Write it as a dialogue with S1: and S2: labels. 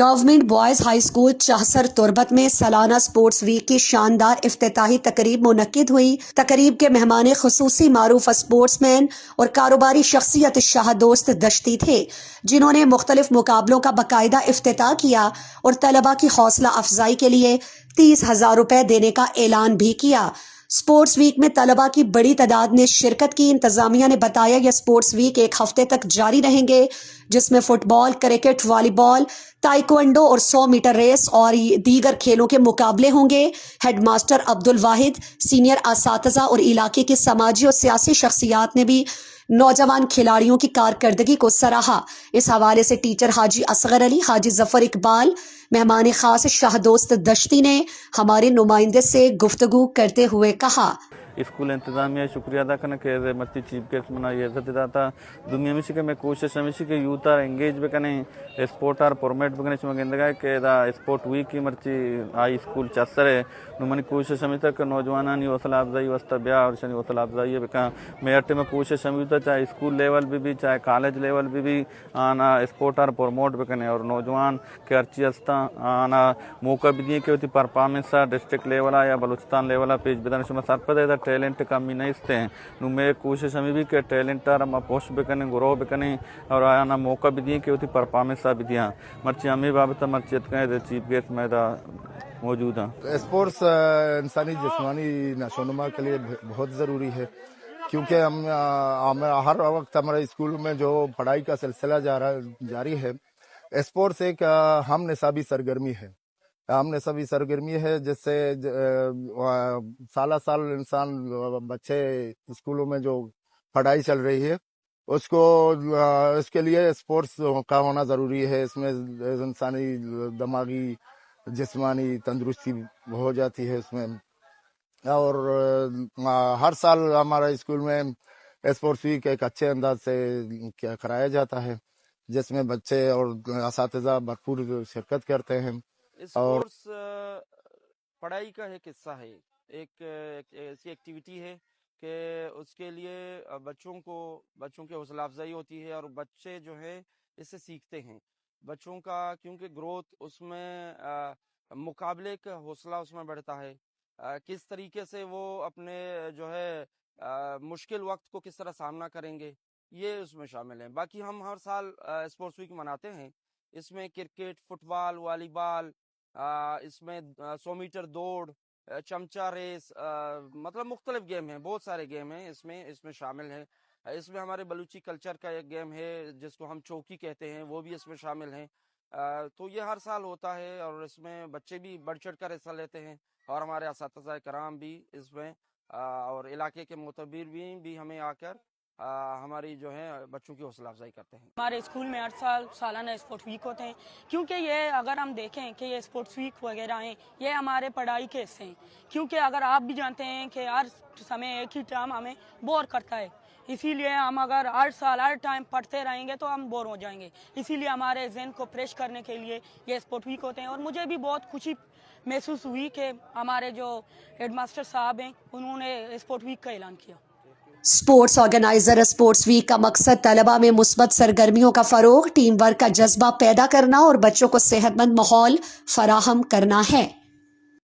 S1: Government boys high school چہسر تربت میں سالانہ sports week کی شاندار افتتاحی تقریب منعقد ہوئی۔ تقریب کے مہمان خصوصی معروف اسپورٹس مین اور کاروباری شخصیت شاہ دوست دشتی تھے، جنہوں نے مختلف مقابلوں کا باقاعدہ افتتاح کیا اور طلباء کی حوصلہ افزائی کے لیے 30,000 روپے دینے کا اعلان بھی کیا۔ سپورٹس ویک میں طلباء کی بڑی تعداد نے شرکت کی۔ انتظامیہ نے بتایا یہ سپورٹس ویک ایک ہفتے تک جاری رہیں گے، جس میں فٹ بال، کرکٹ، والی بال، تائیکوانڈو اور 100 میٹر ریس اور دیگر کھیلوں کے مقابلے ہوں گے۔ Head master Abdul Wahid, senior اساتذہ اور علاقے کی سماجی اور سیاسی شخصیات نے بھی نوجوان کھلاڑیوں کی کارکردگی کو سراہا۔ اس حوالے سے ٹیچر حاجی اصغر علی، حاجی ظفر اقبال، مہمان خاص شاہ دوست دشتی نے ہمارے نمائندے سے گفتگو کرتے ہوئے کہا،
S2: اسکول انتظامیہ شکریہ ادا کرنا کہ مرچی چیف گیسٹ منا یہ عزت دیتا دنیا میں کہ میں کوشش ہمیشہ کہ یوتھ آر انگیج بکنے اسپورٹ آر پرومیٹ بکنے چھ گندگا کہ دا اسپورٹ ویک کی مرچی ہائی اسکول چسر ہے نمانی کوشش ہمیشہ کہ نوجوانانی حوصلہ افزائی واسطہ بیا اور شنی حوصلہ افزائی بکا میرٹے میں کوشش ہمیشہ چاہے اسکول لیول بھی چاہے کالج لیول بھی آنا اسپورٹ آر پروموٹ بکنے اور نوجوان کے ارچی ہستا آنا موقع بھی دیے کہ ہوتی پرفارمنس ڈسٹرکٹ لیولا یا بلوچستان لیولا پیج بدن شما سر پہ ٹیلنٹ کمی نہیں استے ہیں نو میں کوشش ہمیں بھی کہ ٹیلنٹ ہم پوسٹ بکنے گروہ بکنے اور آنا موقع بھی دیے کہ ہوتی پرفارمنس بھی دیا مرچی ہمیں بابت مرچیت کہیں چیف گیسٹ میں موجود ہیں۔
S3: اسپورٹس انسانی جسمانی نشوونما کے لیے بہت ضروری ہے، کیونکہ ہم ہر وقت ہمارے اسکول میں جو پڑھائی کا سلسلہ جاری ہے، اسپورٹس ایک ہم نصابی سرگرمی ہے، ہم نصابی سرگرمی ہے جس سے سالہ سال انسان بچے اسکولوں میں جو پڑھائی چل رہی ہے اس کے لیے اسپورٹس کا ہونا ضروری ہے۔ اس میں انسانی دماغی جسمانی تندرستی ہو جاتی ہے اس میں، اور ہر سال ہمارا اسکول میں اسپورٹس ویک ایک اچھے انداز سے کرایا جاتا ہے، جس میں بچے اور اساتذہ بھرپور شرکت کرتے ہیں۔
S4: اسپورٹس پڑھائی کا ایک حصہ ہے، ایک ایسی ایکٹیویٹی ہے کہ اس کے لیے بچوں کی حوصلہ افزائی ہوتی ہے اور بچے جو ہے اس سے سیکھتے ہیں۔ بچوں کا کیونکہ گروتھ اس میں مقابلے کا حوصلہ اس میں بڑھتا ہے، کس طریقے سے وہ اپنے جو ہے مشکل وقت کو کس طرح سامنا کریں گے، یہ اس میں شامل ہیں۔ باقی ہم ہر سال اسپورٹس ویک مناتے ہیں، اس میں کرکٹ، فٹ بال، والی بال، اس میں 100 میٹر دوڑ، چمچہ ریس، مطلب مختلف گیم ہیں، بہت سارے گیم ہیں اس میں شامل ہیں۔ اس میں ہمارے بلوچی کلچر کا ایک گیم ہے جس کو ہم چوکی کہتے ہیں، وہ بھی اس میں شامل ہیں۔ تو یہ ہر سال ہوتا ہے اور اس میں بچے بھی بڑھ چڑھ کر حصہ لیتے ہیں اور ہمارے اساتذہ کرام بھی اس میں اور علاقے کے معتبرین بھی ہمیں آ کر ہماری جو ہے بچوں کی حوصلہ افزائی کرتے ہیں۔
S5: ہمارے اسکول میں ہر سال سالانہ اسپورٹس ویک ہوتے ہیں، کیونکہ یہ اگر ہم دیکھیں کہ یہ اسپورٹس ویک وغیرہ ہیں یہ ہمارے پڑھائی کے حصے ہیں، کیونکہ اگر آپ بھی جانتے ہیں کہ ہر سمے ایک ہی ٹائم ہمیں بور کرتا ہے، اسی لیے ہم اگر ہر سال ہر ٹائم پڑھتے رہیں گے تو ہم بور ہو جائیں گے، اسی لیے ہمارے ذہن کو فریش کرنے کے لیے یہ اسپورٹ ویک ہوتے ہیں۔ اور مجھے بھی بہت خوشی محسوس ہوئی کہ ہمارے جو ہیڈ ماسٹر صاحب ہیں انہوں نے اسپورٹ ویک کا اعلان کیا۔
S1: اسپورٹس آرگنائزر اسپورٹس ویک کا مقصد طلباء میں مثبت سرگرمیوں کا فروغ، ٹیم ورک کا جذبہ پیدا کرنا اور بچوں کو صحت مند ماحول فراہم کرنا ہے۔